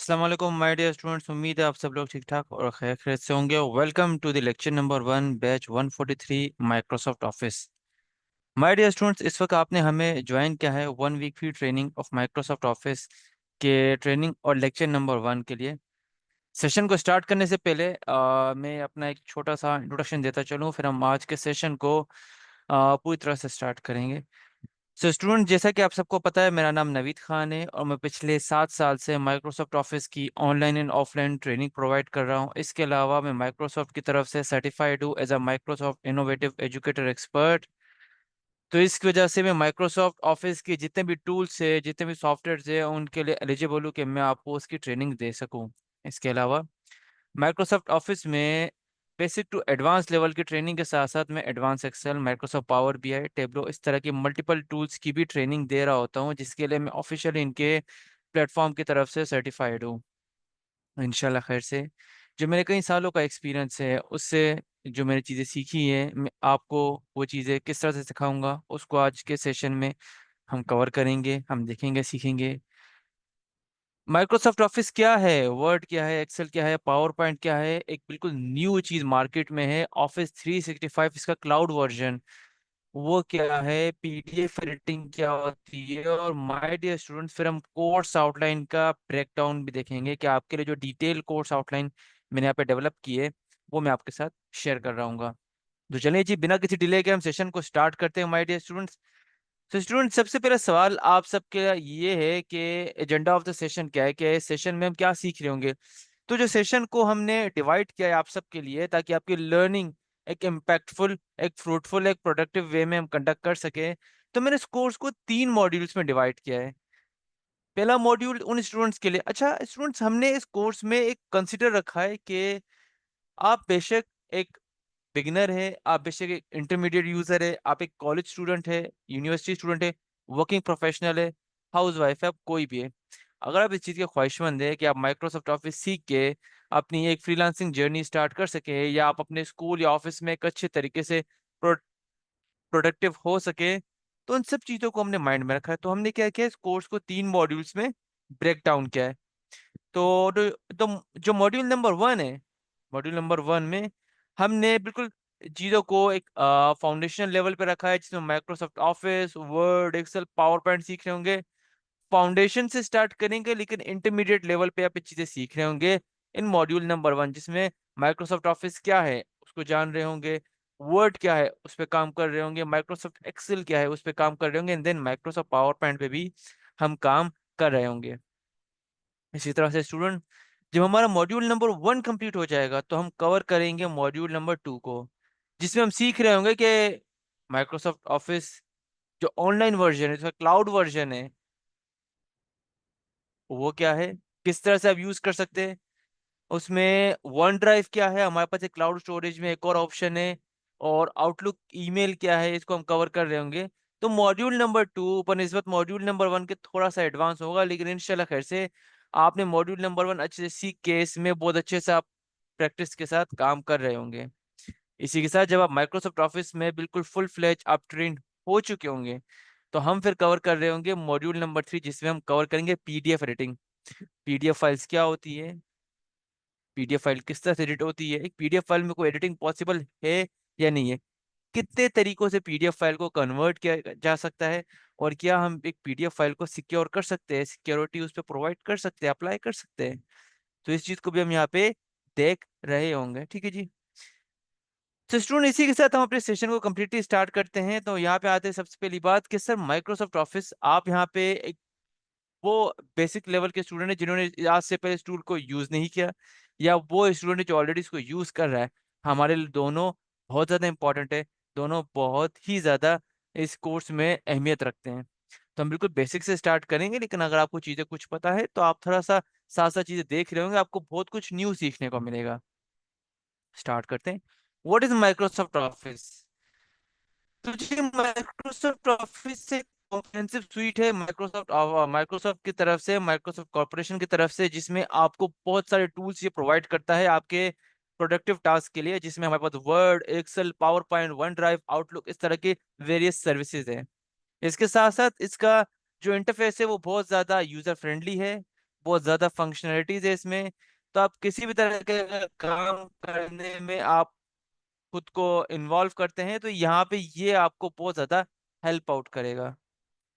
अस्सलाम वालेकुम my dear students. उम्मीद है आप सब लोग ठीक ठाक और खैर खैरियत से होंगे। Welcome to the lecture number 1 batch 143 Microsoft Office. My dear students, इस वक्त आपने हमें ज्वाइन किया है 1 week free training of Microsoft Office के ट्रेनिंग और लेक्चर नंबर 1 के लिए। सेशन को स्टार्ट करने से पहले मैं अपना एक छोटा सा इंट्रोडक्शन देता चलूँ, फिर हम आज के सेशन को पूरी तरह से स्टार्ट करेंगे। सो स्टूडेंट, जैसा कि आप सबको पता है, मेरा नाम नवीद खान है और मैं पिछले 7 साल से माइक्रोसॉफ्ट ऑफिस की online and offline training provide कर रहा हूँ। इसके अलावा मैं माइक्रोसॉफ्ट की तरफ से सर्टिफाइड हूँ as a Microsoft innovative educator expert. तो इसकी वजह से मैं माइक्रोसॉफ्ट ऑफिस के जितने भी टूल्स है, जितने भी सॉफ्टवेयर है, उनके लिए एलिजिबल हूँ कि मैं आपको उसकी ट्रेनिंग दे सकूँ। इसके अलावा माइक्रोसॉफ्ट ऑफिस में बेसिक टू एडवांस लेवल की ट्रेनिंग के साथ साथ मैं advance Excel, Microsoft Power BI, Tableau, इस तरह की मल्टीपल टूल्स की भी ट्रेनिंग दे रहा होता हूँ, जिसके लिए मैं ऑफिशियली इनके प्लेटफॉर्म की तरफ से सर्टिफाइड हूँ। इंशाल्लाह खैर से जो मेरे कई सालों का एक्सपीरियंस है, उससे जो मैंने चीज़ें सीखी हैं, मैं आपको वो चीज़ें किस तरह से सिखाऊंगा, उसको आज के सेशन में हम कवर करेंगे, हम देखेंगे, सीखेंगे। माइक्रोसॉफ्ट ऑफिस क्या है, वर्ड क्या है, एक्सेल क्या है, पावर पॉइंट क्या है। एक बिल्कुल न्यू चीज मार्केट में है, ऑफिस 365, इसका क्लाउड वर्जन वो क्या है, पीडीएफ एडिटिंग क्या होती है। और माय डियर स्टूडेंट्स, फिर हम कोर्स आउटलाइन का ब्रेकडाउन भी देखेंगे कि आपके लिए जो डिटेल कोर्स आउटलाइन मैंने यहाँ पे डेवलप की है, वो मैं आपके साथ शेयर कर रहा हूँ। तो चलिए जी, बिना किसी डिले के हम सेशन को स्टार्ट करते हैं माय डियर स्टूडेंट्स। तो स्टूडेंट, सबसे पहला सवाल आप सबके ये है कि एजेंडा ऑफ द सेशन क्या है, कि इस सेशन में हम क्या सीख रहे होंगे। तो जो सेशन को हमने डिवाइड किया है आप सबके लिए, ताकि आपकी लर्निंग एक इम्पैक्टफुल, एक फ्रूटफुल, एक प्रोडक्टिव वे में हम कंडक्ट कर सके, तो मैंने इस कोर्स को 3 मॉड्यूल्स में डिवाइड किया है। पहला मॉड्यूल उन स्टूडेंट्स के लिए, अच्छा स्टूडेंट्स, हमने इस कोर्स में एक कंसिडर रखा है कि आप बेशक एक बिगिनर है, आप बेशक एक इंटरमीडिएट यूजर है, आप एक कॉलेज स्टूडेंट है, यूनिवर्सिटी स्टूडेंट है, वर्किंग प्रोफेशनल है, हाउस वाइफ है, आप कोई भी है। अगर आप इस चीज़ के ख्वाहिशमंद है कि आप माइक्रोसॉफ्ट ऑफिस सीख के अपनी एक फ्रीलांसिंग जर्नी स्टार्ट कर सके, या आप अपने स्कूल या ऑफिस में एक अच्छे तरीके से प्रोडक्टिव हो सके, तो उन सब चीज़ों को हमने माइंड में रखा है। तो हमने क्या किया, इस कोर्स को 3 मॉड्यूल्स में ब्रेक डाउन किया है। तो जो मॉड्यूल नंबर 1 है, मॉड्यूल नंबर 1 में हमने बिल्कुल चीज़ों को एक फाउंडेशन लेवल पे रखा है, जिसमें Microsoft Office, Word, Excel, PowerPoint सीख रहे होंगे। फाउंडेशन से स्टार्ट करेंगे, लेकिन इंटरमीडिएट लेवल पे आप ये चीज़ें सीख रहे होंगे इन मॉड्यूल नंबर 1, जिसमें माइक्रोसॉफ्ट ऑफिस क्या है उसको जान रहे होंगे, वर्ड क्या है उस पर काम कर रहे होंगे, माइक्रोसॉफ्ट एक्सेल क्या है उस पर काम कर रहे होंगे, and then Microsoft PowerPoint पे भी हम काम कर रहे होंगे। इसी तरह से स्टूडेंट, जब हमारा मॉड्यूल नंबर 1 कंप्लीट हो जाएगा, तो हम कवर करेंगे मॉड्यूल नंबर 2 को, जिसमें हम सीख रहे होंगे कि माइक्रोसॉफ्ट ऑफिस जो ऑनलाइन वर्जन है, जो क्लाउड वर्जन है, वो क्या है, किस तरह से आप यूज कर सकते हैं उसमें। वन ड्राइव क्या है, हमारे पास एक क्लाउड स्टोरेज में एक और ऑप्शन है, और आउटलुक ईमेल क्या है, इसको हम कवर कर रहे होंगे। तो मॉड्यूल नंबर 2 पर निस्बत मॉड्यूल नंबर 1 के थोड़ा सा एडवांस होगा, लेकिन इंशाल्लाह खैर से आपने मॉड्यूल नंबर 1 अच्छे से सीख के इसमें बहुत अच्छे से आप प्रैक्टिस के साथ काम कर रहे होंगे। इसी के साथ जब आप माइक्रोसॉफ्ट ऑफिस में बिल्कुल फुल फ्लेज आप ट्रेंड हो चुके होंगे, तो हम फिर कवर कर रहे होंगे मॉड्यूल नंबर 3, जिसमें हम कवर करेंगे पीडीएफ एडिटिंग। पीडीएफ फाइल्स क्या होती है, पीडीएफ फाइल किस तरह से एडिट होती है, एक पीडीएफ फाइल में कोई एडिटिंग पॉसिबल है या नहीं है, कितने तरीकों से पीडीएफ फाइल को कन्वर्ट किया जा सकता है, और क्या हम एक पीडीएफ फाइल को सिक्योर कर सकते हैं, सिक्योरिटी उस पर प्रोवाइड कर सकते हैं, अप्लाई कर सकते हैं। तो इस चीज को भी हम यहाँ पे देख रहे होंगे, ठीक है जी। तो स्टूडेंट, इसी के साथ हम अपने सेशन को कम्प्लीटली स्टार्ट करते हैं। तो यहाँ पे आते हैं सबसे पहली बात कि सर माइक्रोसॉफ्ट ऑफिस, आप यहाँ पे एक वो बेसिक लेवल के स्टूडेंट है जिन्होंने आज से पहले इस टूल को यूज नहीं किया, या वो स्टूडेंट है जो ऑलरेडी इसको यूज कर रहा है, हमारे लिए दोनों बहुत ज्यादा इंपॉर्टेंट है। दोनों बहुत ही ज्यादा इस कोर्स में अहमियत रखते हैं। तो हम बिल्कुल बेसिक से स्टार्ट करेंगे, लेकिन अगर आपको चीजें कुछ पता है तो आप थोड़ा सा साथ साथ चीजें देख रहे होंगे, आपको बहुत कुछ न्यू सीखने को मिलेगा। स्टार्ट करते हैं। What is Microsoft office. तो जी, माइक्रोसॉफ्ट ऑफिस एक कॉम्प्रिहेंसिव सुइट है माइक्रोसॉफ्ट माइक्रोसॉफ्ट की तरफ से, माइक्रोसॉफ्ट कॉर्पोरेशन की तरफ से, जिसमें आपको बहुत सारे टूल्स ये प्रोवाइड करता है आपके प्रोडक्टिव टास्क के लिए, जिसमें हमारे पास Word, Excel, PowerPoint, OneDrive, Outlook, इस तरह के वेरियस सर्विसेज हैं। इसके साथ साथ इसका जो इंटरफेस है वो बहुत ज़्यादा यूज़र फ्रेंडली है, बहुत ज्यादा फंक्शनलिटीज है इसमें। तो आप किसी भी तरह के अगर काम करने में आप खुद को इन्वॉल्व करते हैं तो यहाँ पे ये आपको बहुत ज्यादा हेल्प आउट करेगा।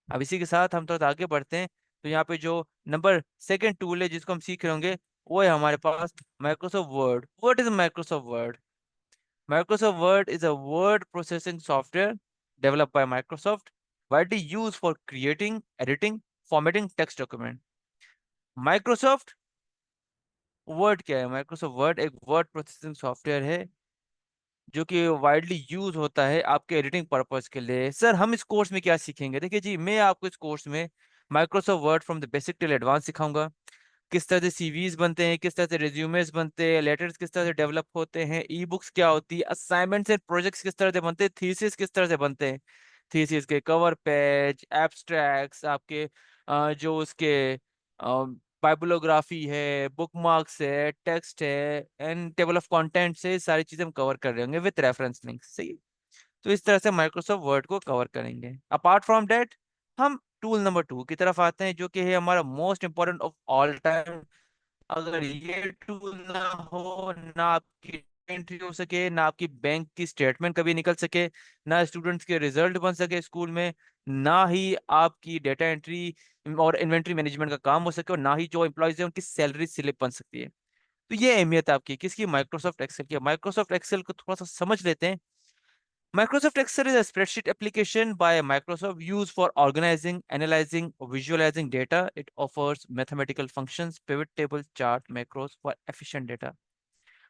अब इसी के साथ हम थोड़ा आगे बढ़ते हैं। तो यहाँ पे जो नंबर सेकंड टूल है जिसको हम सीख रहे होंगे, वो है हमारे पास Microsoft Word. What is Microsoft Word? Microsoft Word is a word processing software developed by Microsoft, widely used for creating, editing, formatting text document. Microsoft Word क्या है? Microsoft Word एक वर्ड प्रोसेसिंग सॉफ्टवेयर है जो कि widely use होता है आपके editing purpose के लिए। सर हम इस कोर्स में क्या सीखेंगे? देखिए जी, मैं आपको इस कोर्स में Microsoft word from the basic till advance सिखाऊंगा। किस तरह से सीवीज बनते हैं, किस तरह से रिज्यूमेस बनते हैं, लेटर्स किस तरह से डेवलप होते हैं, ई बुक्स क्या होती है, असाइनमेंट्स एंड प्रोजेक्ट्स किस तरह से बनते हैं, थीसिस किस तरह से बनते हैं, थीसिस के कवर पेज, एब्स्ट्रैक्ट्स, आपके जो उसके बाइबलोग्राफी है, बुकमार्क्स है, टेक्स्ट है एंड टेबल ऑफ कंटेंट्स है, सारी चीजें हम कवर कर रहे होंगे विद रेफरेंस लिंक्स। सही है? तो इस तरह से माइक्रोसॉफ्ट वर्ड को कवर करेंगे। अपार्ट फ्रॉम दैट हम टूल नंबर 2 की तरफ आते हैं जो कि है हमारा most important of all time. अगर ये टूल ना हो, ना आपकी एंट्री हो सके, ना आपकी बैंक की स्टेटमेंट कभी निकल सके, ना स्टूडेंट्स के रिजल्ट बन सके स्कूल में, ना ही आपकी डेटा एंट्री और इन्वेंट्री मैनेजमेंट का काम हो सके, और ना ही जो एम्प्लॉयज है उनकी सैलरी स्लिप बन सकती है। तो ये अहमियत है आपकी किसकी? माइक्रोसॉफ्ट एक्सेल की। माइक्रोसॉफ्ट एक्सेल को थोड़ा सा समझ लेते हैं। Microsoft Excel is a spreadsheet application by Microsoft used for organizing, analyzing, or visualizing data. It offers mathematical functions, pivot table, chart, macros for efficient data.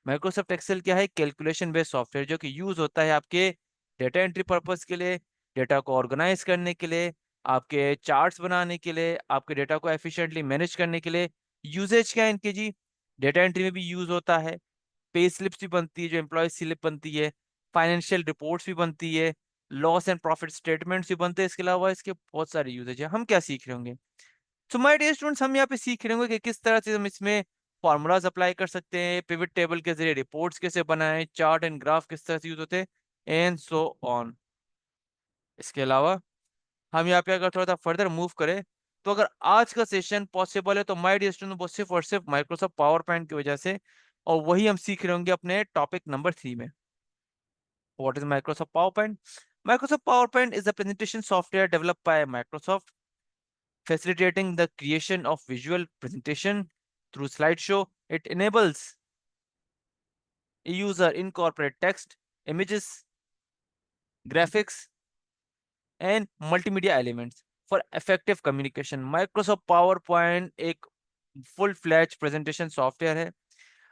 Microsoft Excel क्या है? Calculation based software जो कि use होता है आपके data entry purpose के लिए, data को ऑर्गेनाइज करने के लिए, आपके चार्ट्स बनाने के लिए, आपके डेटा को एफिशिएंटली मैनेज करने के लिए। यूजेज क्या है इनकी जी? डेटा एंट्री में भी यूज होता है, पे स्लिप्स भी बनती है जो एम्प्लॉय स्लिप बनती है, फाइनेंशियल रिपोर्ट्स भी बनती है, लॉस एंड प्रॉफिट स्टेटमेंट्स भी बनते हैं। इसके अलावा इसके बहुत सारे यूजेज है। हम क्या सीख रहे होंगे? सो माय डियर स्टूडेंट्स, हम यहाँ पे सीख रहे होंगे कि किस तरह से हम इसमें फॉर्मूलाज अप्लाई कर सकते हैं, पिवट टेबल के जरिए रिपोर्ट्स कैसे बनाएं, चार्ट एंड ग्राफ किस तरह से यूज होते हैं, एंड सो ऑन। इसके अलावा हम यहाँ पे अगर थोड़ा सा फर्दर मूव करें, तो अगर आज का सेशन पॉसिबल है तो माय डियर स्टूडेंट वो सिर्फ और सिर्फ माइक्रोसॉफ्ट पावर पॉइंट की वजह से, और वही हम सीख रहे होंगे अपने टॉपिक नंबर 3 में। What is Microsoft PowerPoint? Microsoft PowerPoint is a presentation software developed by Microsoft, facilitating the creation of visual presentation through slideshow. It enables a user incorporate text, images, graphics, and multimedia elements for effective communication. Microsoft PowerPoint एक full fledge presentation software है।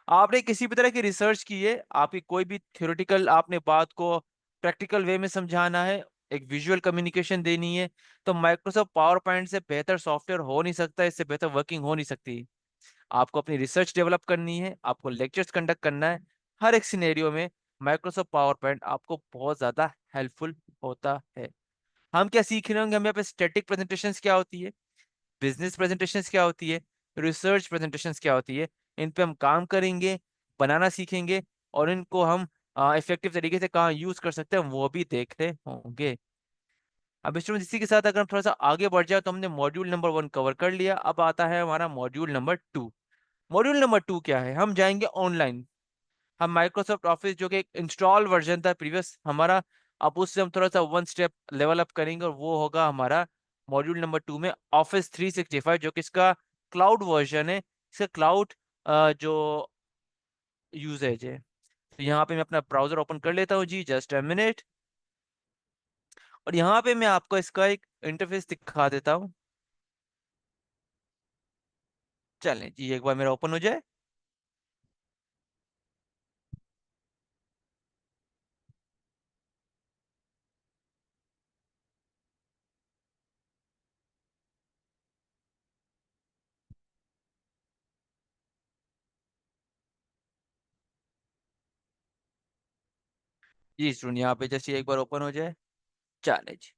आपने किसी भी तरह की research की है, आपकी कोई भी थ्योरेटिकल आपने बात को प्रैक्टिकल वे में समझाना है, एक विजुअल कम्युनिकेशन देनी है, तो माइक्रोसॉफ्ट पावर पॉइंट से बेहतर सॉफ्टवेयर हो नहीं सकता, इससे बेहतर वर्किंग हो नहीं सकती। आपको अपनी रिसर्च डेवलप करनी है, आपको लेक्चर्स कंडक्ट करना है, हर एक सिनेरियो में माइक्रोसॉफ्ट पावर पॉइंट आपको बहुत ज्यादा हेल्पफुल होता है। हम क्या सीख रहे होंगे? हम यहाँ पे स्टैटिक प्रेजेंटेशंस क्या होती है, बिजनेस प्रेजेंटेशंस क्या होती है, रिसर्च प्रेजेंटेशंस क्या होती है, इन पे हम काम करेंगे, बनाना सीखेंगे, और इनको हम इफेक्टिव तरीके से कहाँ यूज कर सकते हैं वो भी देखते होंगे। अब स्टूडेंट इसी के साथ अगर हम थोड़ा सा आगे बढ़ जाए, तो हमने मॉड्यूल नंबर 1 कवर कर लिया। अब आता है हमारा मॉड्यूल नंबर 2। मॉड्यूल नंबर 2 क्या है? हम जाएंगे ऑनलाइन। हम माइक्रोसॉफ्ट ऑफिस जो कि एक इंस्टॉल वर्जन था प्रीवियस हमारा, अब उससे हम थोड़ा सा वन स्टेप लेवल अप करेंगे, और वो होगा हमारा मॉड्यूल नंबर 2 में ऑफिस 365, जो कि इसका क्लाउड वर्जन है, इसका क्लाउड जो यूजेज है। तो यहाँ पे मैं अपना ब्राउजर ओपन कर लेता हूँ जी, जस्ट अ मिनट। और यहाँ पे मैं आपको इसका एक इंटरफेस दिखा देता हूँ। चलें जी, एक बार मेरा ओपन हो जाए। जी स्टूडेंट, यहाँ पे जैसे एक बार ओपन हो जाए। चले जी,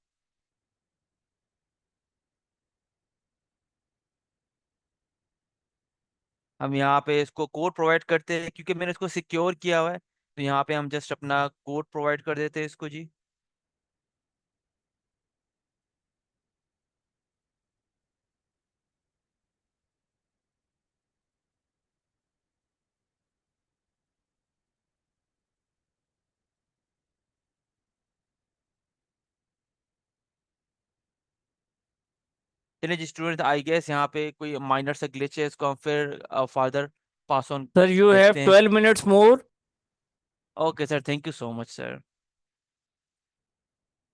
हम यहाँ पे इसको कोड प्रोवाइड करते हैं क्योंकि मैंने इसको सिक्योर किया हुआ है, तो यहाँ पे हम जस्ट अपना कोड प्रोवाइड कर देते हैं इसको जी। चलिए जी स्टूडेंट, आई गेस यहाँ पे कोई माइनर सा ग्लिच है, इसको हम फिर father pass on sir you have देखते हैं। 12 minutes more. Okay sir, thank you so much sir.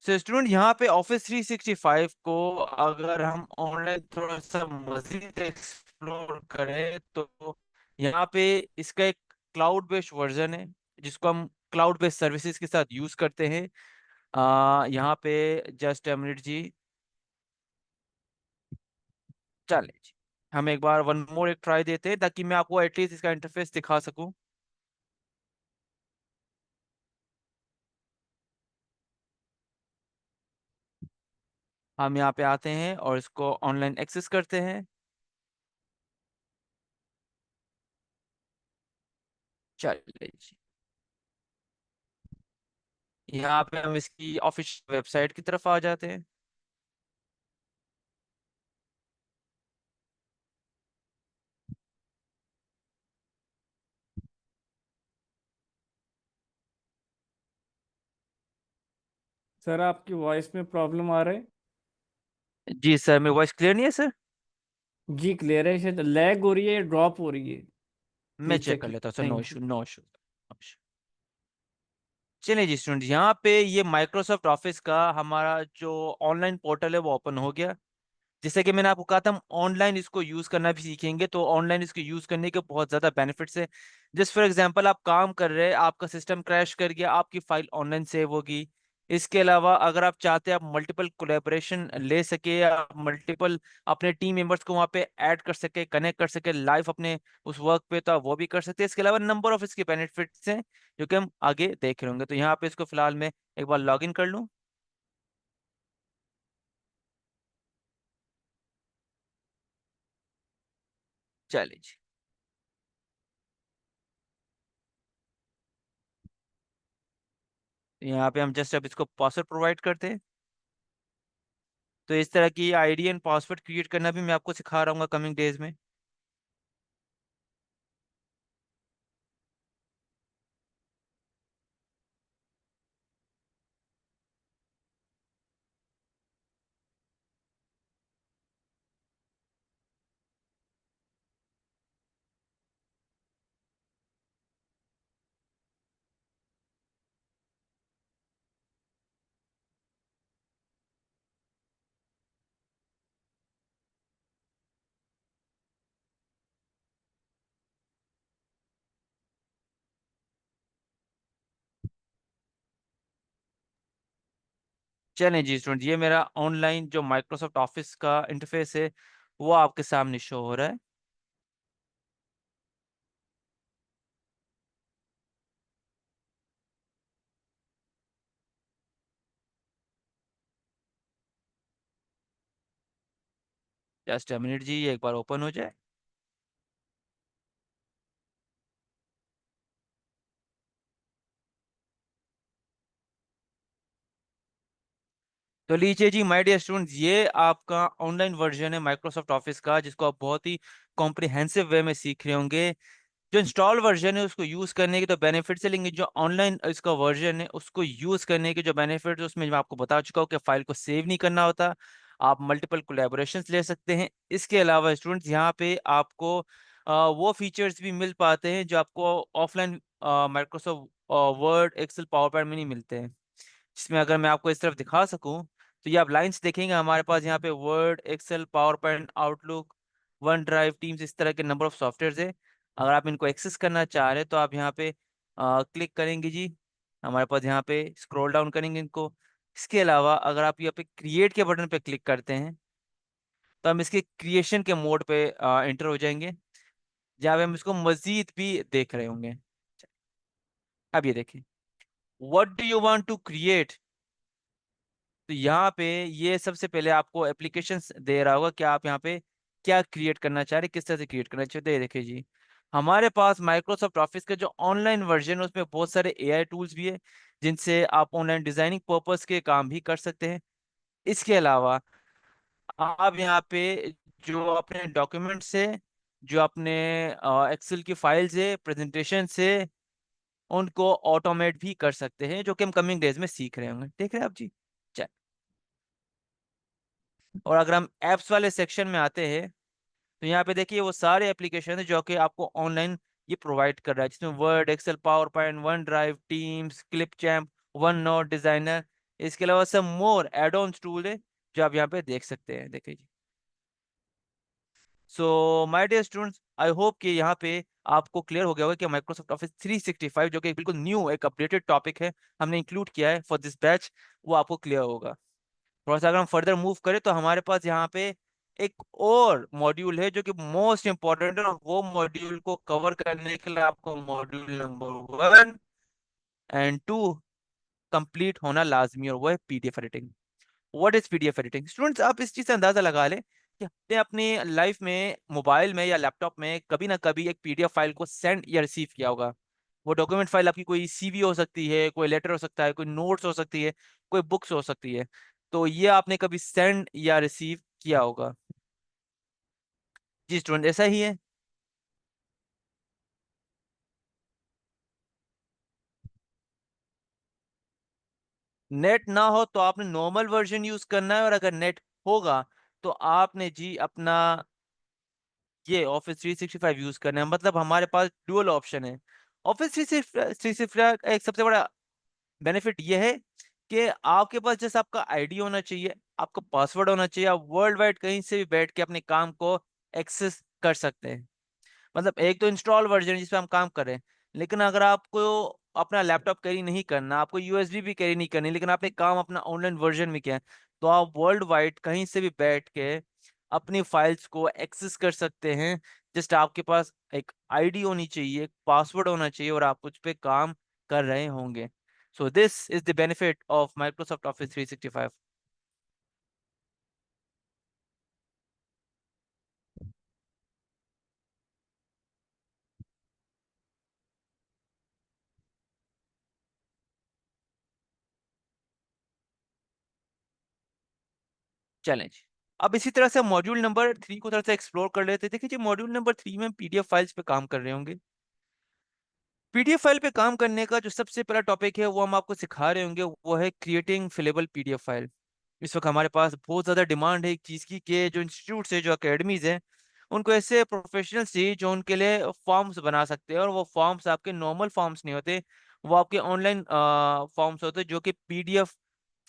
So student, यहाँ पे ऑफिस 365 को अगर हम ऑनलाइन थोड़ा सा मजीद एक्सप्लोर करें तो यहाँ पे इसका एक क्लाउड बेस्ड वर्जन है जिसको हम क्लाउड बेस्ड सर्विसेज के साथ यूज करते हैं। यहाँ पे जस्ट अ मिनट जी। चले जी, हम एक बार वन मोर एक ट्राई देते हैं ताकि मैं आपको एटलीस्ट इसका इंटरफेस दिखा सकूं। हम यहाँ पे आते हैं और इसको ऑनलाइन एक्सेस करते हैं। चलिए जी, यहाँ पे हम इसकी ऑफिशियल वेबसाइट की तरफ आ जाते हैं। सर आपकी वॉइस में प्रॉब्लम आ रहा है। जी सर, मेरी वॉइस क्लियर नहीं है सर? जी क्लियर है, शायद लैग हो रही है, ड्रॉप हो रही है। मैं प्लीज चेक चेक। कर लेता हूँ sir, no thank issue you. No issue. चलिए जी स्टूडेंट, यहाँ पे ये माइक्रोसॉफ्ट ऑफिस का हमारा जो ऑनलाइन पोर्टल है वो ओपन हो गया। जैसे कि मैंने आपको कहा था, हम ऑनलाइन इसको यूज करना भी सीखेंगे, तो ऑनलाइन इसको यूज करने के बहुत ज्यादा बेनिफिट्स है। जस्ट फॉर एग्जांपल, आप काम कर रहे हैं, आपका सिस्टम क्रैश कर गया, आपकी फाइल ऑनलाइन सेव होगी। इसके अलावा अगर आप चाहते हैं आप मल्टीपल कोलेबोरेशन ले सके या मल्टीपल अपने टीम मेंबर्स को वहाँ पे ऐड कर सके, कनेक्ट कर सके लाइव अपने उस वर्क पे, तो आप वो भी कर सकते हैं। इसके अलावा नंबर ऑफ इसके बेनिफिट्स हैं जो कि हम आगे देख रहे होंगे। तो यहाँ पे इसको फिलहाल मैं एक बार लॉग इन कर लूँ। चलिए जी, यहाँ पे हम जस्ट अब इसको पासवर्ड प्रोवाइड करते हैं। तो इस तरह की आईडी एंड पासवर्ड क्रिएट करना भी मैं आपको सिखा रहा हूँ कमिंग डेज में। चलें जी स्टूडेंट, ये मेरा ऑनलाइन जो माइक्रोसॉफ्ट ऑफिस का इंटरफेस है वो आपके सामने शो हो रहा है। जस्ट अ मिनट जी, ये एक बार ओपन हो जाए। तो लीजिए जी माय डियर स्टूडेंट्स, ये आपका ऑनलाइन वर्जन है माइक्रोसॉफ्ट ऑफिस का जिसको आप बहुत ही कॉम्प्रिहेंसिव वे में सीख रहे होंगे। जो इंस्टॉल वर्जन है उसको यूज करने के तो बेनिफिट्स है, लेकिन जो ऑनलाइन इसका वर्जन है उसको यूज करने के जो बेनिफिट्स है उसमें मैं आपको बता चुका हूँ कि फाइल को सेव नहीं करना होता, आप मल्टीपल कोलैबोरेशंस ले सकते हैं। इसके अलावा स्टूडेंट्स यहाँ पे आपको वो फीचर्स भी मिल पाते हैं जो आपको offline Microsoft Word Excel PowerPoint में नहीं मिलते हैं। जिसमें अगर मैं आपको इस तरफ दिखा सकूं तो ये आप लाइंस देखेंगे हमारे पास यहाँ पे Word Excel PowerPoint Outlook OneDrive Teams इस तरह के नंबर ऑफ सॉफ्टवेयर है। अगर आप इनको एक्सेस करना चाह रहे हैं तो आप यहाँ पे क्लिक करेंगे जी, हमारे पास यहाँ पे स्क्रॉल डाउन करेंगे इनको। इसके अलावा अगर आप यहाँ पे क्रिएट के बटन पे क्लिक करते हैं तो हम इसके क्रिएशन के मोड पे एंटर हो जाएंगे, जहाँ पे हम इसको मजीद भी देख रहे होंगे। अब ये देखिए, what do you want to create. तो यहाँ पे ये सबसे पहले आपको एप्लीकेशंस दे रहा होगा कि आप यहाँ पे क्या क्रिएट करना चाह रहे हैं, किस तरह से क्रिएट करना चाहते हैं। देखिए जी, हमारे पास माइक्रोसॉफ्ट ऑफिस का जो ऑनलाइन वर्जन है उसमें बहुत सारे एआई टूल्स भी है जिनसे आप ऑनलाइन डिजाइनिंग पर्पस के काम भी कर सकते हैं। इसके अलावा आप यहाँ पे जो अपने डॉक्यूमेंट्स है, जो अपने एक्सेल की फाइल्स है, प्रेजेंटेशन से, उनको ऑटोमेट भी कर सकते हैं, जो कि हम कमिंग डेज में सीख रहे होंगे। देख रहे हैं आप जी। और अगर हम एप्स वाले सेक्शन में आते हैं, तो यहाँ पे देखिए वो सारे एप्लीकेशन है जो कि आपको ऑनलाइन ये प्रोवाइड कर रहा है, जिसमें Word, Excel, PowerPoint, OneDrive, Teams, Clipchamp, OneNote, Designer. इसके अलावा सब मोर एड ऑन टूल है जो आप यहाँ पे देख सकते हैं। देखिए जी। So my dear students, I hope कि यहाँ पे आपको क्लियर हो गया होगा कि माइक्रोसॉफ्ट ऑफिस 365 जो कि एक बिल्कुल न्यू एक अपडेटेड टॉपिक है, हमने इंक्लूड किया है फॉर दिस बैच, वो आपको क्लियर होगा। थोड़ा सा अगर हम फर्दर मूव करें तो हमारे पास यहाँ पे एक और मॉड्यूल है जो कि मोस्ट इंपॉर्टेंट है, और वो मॉड्यूल को कवर करने के लिए आपको मॉड्यूल नंबर 1 और 2 कंप्लीट होना लाजमी, और वो है PDF editing. What is PDF editing? Students, आप इस चीज से अंदाजा लगा लें कि आपने अपनी लाइफ में मोबाइल में या लैपटॉप में कभी ना कभी एक पीडीएफ फाइल को सेंड या रिसीव किया होगा। वो डॉक्यूमेंट फाइल आपकी कोई सीवी हो सकती है, कोई लेटर हो सकता है, कोई नोट्स हो सकती है, कोई बुक्स हो सकती है। तो ये आपने कभी सेंड या रिसीव किया होगा। जी स्टूडेंट, ऐसा ही है। नेट ना हो तो आपने नॉर्मल वर्जन यूज करना है, और अगर नेट होगा तो आपने जी अपना ये ऑफिस 365 यूज करना है। मतलब हमारे पास डुअल ऑप्शन है। ऑफिस 365 का एक सबसे बड़ा बेनिफिट ये है कि आपके पास जैसे आपका आईडी होना चाहिए, आपका पासवर्ड होना चाहिए, आप वर्ल्ड वाइड कहीं से भी बैठ के अपने काम को एक्सेस कर सकते हैं। मतलब एक तो इंस्टॉल वर्जन जिस पे हम काम कर रहे हैं, लेकिन अगर आपको अपना लैपटॉप कैरी नहीं करना, आपको यूएसबी भी कैरी नहीं करनी, लेकिन आपने काम अपना ऑनलाइन वर्जन में किया है, तो आप वर्ल्ड वाइड कहीं से भी बैठ के अपनी फाइल्स को एक्सेस कर सकते हैं। जस्ट आपके पास एक आईडी होनी चाहिए, एक पासवर्ड होना चाहिए, और आप उस पे काम कर रहे होंगे। So this is the benefit of Microsoft office 365। Challenge. अब इसी तरह से मॉड्यूल नंबर 3 को थोड़ा सा एक्सप्लोर कर लेते हैं। देखिए जी, मॉड्यूल नंबर 3 में पीडीएफ फाइल्स पे काम कर रहे होंगे। पीडीएफ फाइल पे काम करने का जो सबसे पहला टॉपिक है वो हम आपको सिखा रहे होंगे, वो है क्रिएटिंग फिलेबल पीडीएफ फाइल। इस वक्त हमारे पास बहुत ज़्यादा डिमांड है एक चीज़ की, कि जो इंस्टीट्यूट्स है, जो अकेडमीज हैं, उनको ऐसे प्रोफेशनल्स चाहिए जो उनके लिए फॉर्म्स बना सकते हैं। और वो फॉर्म्स आपके नॉर्मल फॉर्म्स नहीं होते, वो आपके ऑनलाइन फॉर्म्स होते हैं जो कि पीडीएफ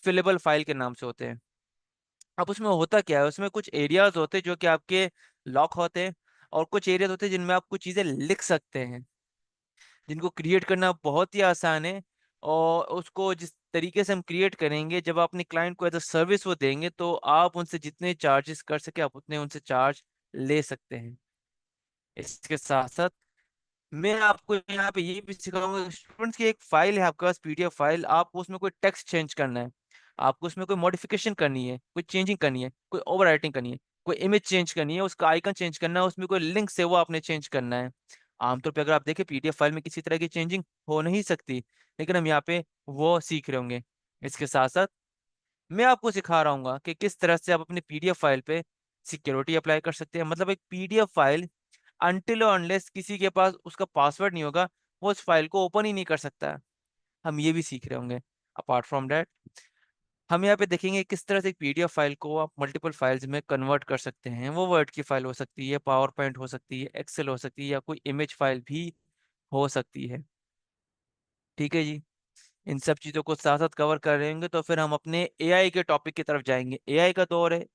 फिलेबल फाइल के नाम से होते हैं। अब उसमें होता क्या है, उसमें कुछ एरियाज होते हैं जो कि आपके लॉक होते हैं, और कुछ एरियाज होते हैं जिनमें आप कुछ चीज़ें लिख सकते हैं, जिनको क्रिएट करना बहुत ही आसान है। और उसको जिस तरीके से हम क्रिएट करेंगे, जब आप अपने क्लाइंट को एज अ सर्विस वो देंगे, तो आप उनसे जितने चार्जेस कर सके आप उतने उनसे चार्ज ले सकते हैं। इसके साथ साथ मैं आपको यहाँ पे ये भी सिखाऊंगा, स्टूडेंट्स की एक फाइल है आपके पास पीडीएफ फाइल, आपको उसमें कोई टेक्स्ट चेंज करना है, आपको उसमें कोई मॉडिफिकेशन करनी है, कोई चेंजिंग करनी है, कोई ओवर राइटिंग करनी है, कोई इमेज चेंज करनी है, उसका आइकन चेंज करना है, उसमें कोई लिंक है वो आपने चेंज करना है। आमतौर पे अगर आप देखें पीडीएफ फाइल में किसी तरह की चेंजिंग हो नहीं सकती, लेकिन हम यहाँ पे वो सीख रहे होंगे। इसके साथ साथ मैं आपको सिखा रहा हूँ कि किस तरह से आप अपनी पीडीएफ फाइल पे सिक्योरिटी अप्लाई कर सकते हैं। मतलब एक पीडीएफ फाइल अनटिल और अनलेस किसी के पास उसका पासवर्ड नहीं होगा, वो उस फाइल को ओपन ही नहीं कर सकता। हम ये भी सीख रहे होंगे। अपार्ट फ्रॉम दैट, हम यहाँ पे देखेंगे किस तरह से एक पीडीएफ फाइल को आप मल्टीपल फाइल्स में कन्वर्ट कर सकते हैं। वो वर्ड की फाइल हो सकती है, पावर पॉइंट हो सकती है, एक्सेल हो सकती है, या कोई इमेज फाइल भी हो सकती है। ठीक है जी। इन सब चीज़ों को साथ साथ कवर कर रहे होंगे, तो फिर हम अपने एआई के टॉपिक की तरफ जाएंगे। एआई का दौर है,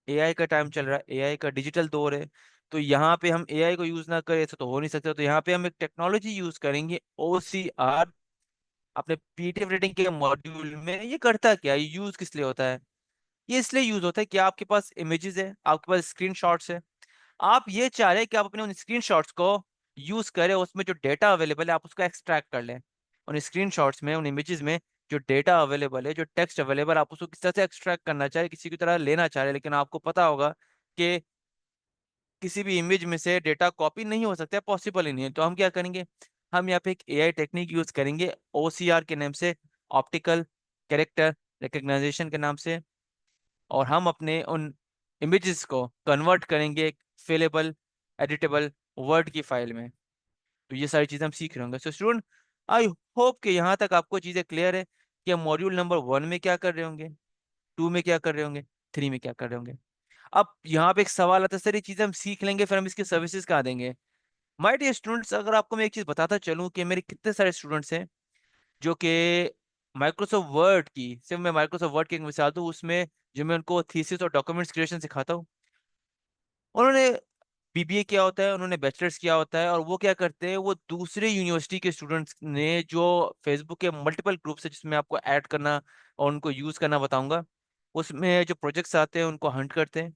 एआई का टाइम चल रहा है, एआई का डिजिटल दौर है। तो यहाँ पे हम एआई को यूज ना करें ऐसा तो हो नहीं सकता। तो यहाँ पे हम एक टेक्नोलॉजी यूज करेंगे, ओसीआर, अपने पीडीएफ रीडिंग के मॉड्यूल में। ये करता क्या है, यूज किस लिए होता है? ये इसलिए यूज होता है कि आपके पास इमेजेस है, आपके पास स्क्रीनशॉट्स है, आप ये चाह रहे हैं कि आप अपने उन स्क्रीनशॉट्स को यूज करें, उसमें जो डेटा अवेलेबल है आप उसको एक्सट्रैक्ट कर लें। उन स्क्रीनशॉट्स में, उन इमेजेस में जो डेटा अवेलेबल है, जो टेक्स्ट अवेलेबल, आप उसको किस तरह से एक्सट्रैक्ट करना चाह रहे, किसी की तरह लेना चाह रहे, लेकिन आपको पता होगा कि किसी भी इमेज में से डेटा कॉपी नहीं हो सकता है, पॉसिबल ही नहीं है। तो हम क्या करेंगे, हम यहाँ पे एक एआई टेक्निक यूज करेंगे, ओसीआर के नाम से, ऑप्टिकल कैरेक्टर रिकग्नाइजेशन के नाम से। और हम अपने उन इमेजेस को कन्वर्ट करेंगे एक फिलेबल एडिटेबल वर्ड की फाइल में। तो ये सारी चीज़ें हम सीख रहे होंगे। सो स्टूडेंट, आई होप कि यहाँ तक आपको चीज़ें क्लियर है कि हम मॉड्यूल नंबर 1 में क्या कर रहे होंगे, 2 में क्या कर रहे होंगे, 3 में क्या कर रहे होंगे। अब यहाँ पे एक सवाल आता है, सर ये चीजें हम सीख लेंगे फिर हम इसकी सर्विसेज कहाँ देंगे। माय डियर स्टूडेंट्स, अगर आपको मैं एक चीज बताता चलूं कि मेरे कितने सारे स्टूडेंट्स हैं जो कि माइक्रोसॉफ्ट वर्ड की, सिर्फ मैं माइक्रोसॉफ्ट वर्ड की एक मिसाल दूं, उसमें जो मैं उनको थीसिस और डॉक्यूमेंट्स क्रिएशन सिखाता हूँ, उन्होंने बीबीए किया होता है, उन्होंने बैचलर्स किया होता है, और वो क्या करते हैं, वो दूसरे यूनिवर्सिटी के स्टूडेंट्स ने जो फेसबुक के मल्टीपल ग्रुप्स है जिसमें आपको ऐड करना और उनको यूज करना बताऊंगा, उसमें जो प्रोजेक्ट्स आते हैं उनको हंट करते हैं,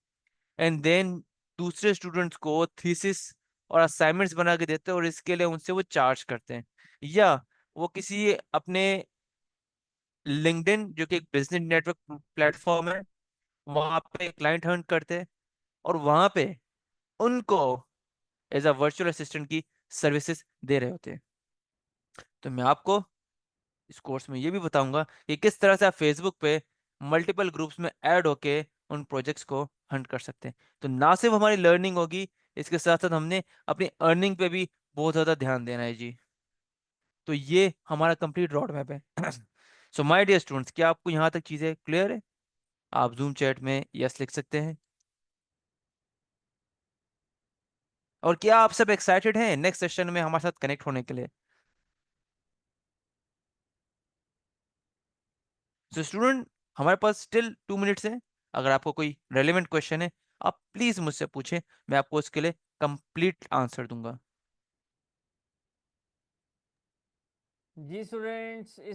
एंड देन दूसरे स्टूडेंट्स को थीसिस और असाइनमेंट्स बना के देते हैं, और इसके लिए उनसे वो चार्ज करते हैं। या वो किसी अपने लिंक्डइन, जो कि एक बिजनेस नेटवर्क प्लेटफॉर्म है, वहां पे क्लाइंट हंट करते हैं, और वहां पे उनको एज अ वर्चुअल असिस्टेंट की सर्विसेज दे रहे होते हैं। तो मैं आपको इस कोर्स में ये भी बताऊंगा कि किस तरह से आप फेसबुक पे मल्टीपल ग्रुप्स में ऐड होके उन प्रोजेक्ट्स को हंट कर सकते हैं। तो ना सिर्फ हमारी लर्निंग होगी, इसके साथ साथ हमने अपनी अर्निंग पे भी बहुत ज़्यादा ध्यान देना है जी। तो ये हमारा कंप्लीट रोड मैप है। सो माय डियर स्टूडेंट्स, क्या आपको यहाँ तक चीज़ें क्लियर है? आप जूम चैट में यस लिख सकते हैं। और क्या आप सब एक्साइटेड हैं नेक्स्ट सेशन में हमारे साथ कनेक्ट होने के लिए? सो स्टूडेंट, हमारे पास स्टिल 2 मिनट्स हैं। अगर आपको कोई रेलेवेंट क्वेश्चन है, आप प्लीज मुझसे पूछें, मैं आपको उसके लिए कंप्लीट आंसर दूंगा। जी स्टूडेंट्स, इस